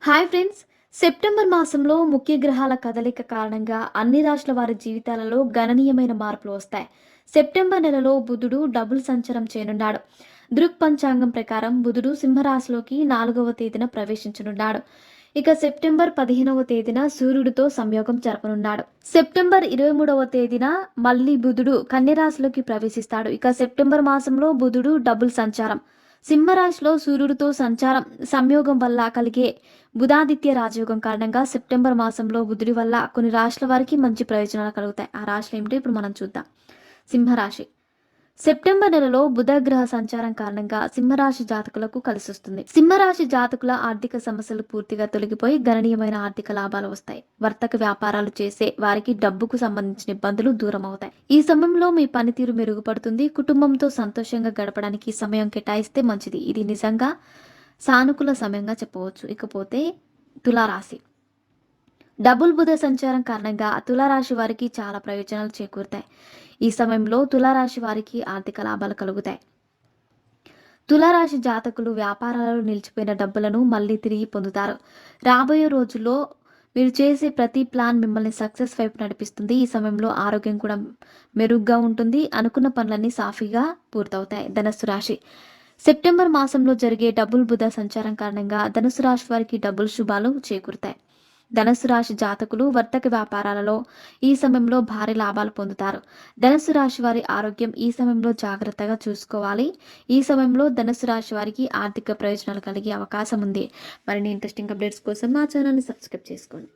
Hi friends. September మాసంలో ముఖ్య గ్రహాల కదలిక కారణంగా అన్ని రాశుల వారి జీవితాలలో గణనీయమైన మార్పులు వస్తాయి. సెప్టెంబర్ నెలలో బుధుడు డబుల్ సంచారం చేయనున్నాడు. దృక్ పంచాంగం ప్రకారం బుధుడు సింహరాశిలోకి 4వ తేదీన ప్రవేశించనున్నాడు. ఇక సెప్టెంబర్ 15వ తేదీన సూర్యుడితో సంయోగం జరపనున్నాడు. సెప్టెంబర్ 23వ తేదీన మళ్ళీ బుధుడు కన్యరాశిలోకి ప్రవేశిస్తాడు. ఇక సెప్టెంబర్ మాసంలో బుధుడు డబుల్ సంచారం సింహరాశిలో సూర్యుడితో సంయోగం వల్ల కలిగే బుధాదిత్య రాజయోగం కారణంగా సెప్టెంబర్ మాసంలో బుధుడి వల్ల కొన్ని రాశుల వారికి మంచి ప్రయోజనాలు కలుగుతాయి. ఆ రాశులు ఏమిటో ఇప్పుడు మనం చూద్దాం. సింహరాశి. సెప్టెంబర్ నెలలో బుధ గ్రహ సంచారం కారణంగా సింహరాశి జాతకులకు కలిసొస్తుంది. సింహరాశి జాతకుల ఆర్థిక సమస్యలు పూర్తిగా తొలగిపోయి గణనీయమైన ఆర్థిక లాభాలు వస్తాయి. వర్తక వ్యాపారాలు చేసే వారికి డబ్బుకు సంబంధించిన ఇబ్బందులు దూరం అవుతాయి. ఈ సమయంలో మీ పనితీరు మెరుగుపడుతుంది. కుటుంబంతో సంతోషంగా గడపడానికి సమయం కేటాయిస్తే మంచిది. ఇది నిజంగా సానుకూల సమయంగా చెప్పవచ్చు. ఇకపోతే తులారాశి. డబుల్ బుధ సంచారం కారణంగా తులారాశి వారికి చాలా ప్రయోజనాలు చేకూరుతాయి. ఈ సమయంలో తులారాశి వారికి ఆర్థిక లాభాలు కలుగుతాయి. తులారాశి జాతకులు వ్యాపారాలలో నిలిచిపోయిన డబ్బులను మళ్ళీ తిరిగి పొందుతారు. రాబోయే రోజుల్లో మీరు చేసే ప్రతి ప్లాన్ మిమ్మల్ని సక్సెస్ వైపు నడిపిస్తుంది. ఈ సమయంలో ఆరోగ్యం కూడా మెరుగ్గా ఉంటుంది. అనుకున్న పనులన్నీ సాఫీగా పూర్తవుతాయి. ధనస్సు రాశి. సెప్టెంబర్ మాసంలో జరిగే డబుల్ బుధ సంచారం కారణంగా ధనుసు రాశి వారికి డబుల్ శుభాలు చేకూరుతాయి. ధనుసు రాశి జాతకులు వర్తక వ్యాపారాలలో ఈ సమయంలో భారీ లాభాలు పొందుతారు. ధనుసు రాశి వారి ఆరోగ్యం ఈ సమయంలో జాగ్రత్తగా చూసుకోవాలి. ఈ సమయంలో ధనుసు రాశి వారికి ఆర్థిక ప్రయోజనాలు కలిగే అవకాశం ఉంది. మరిన్ని ఇంట్రెస్టింగ్ అప్డేట్స్ కోసం మా ఛానల్ని సబ్స్క్రైబ్ చేసుకోండి.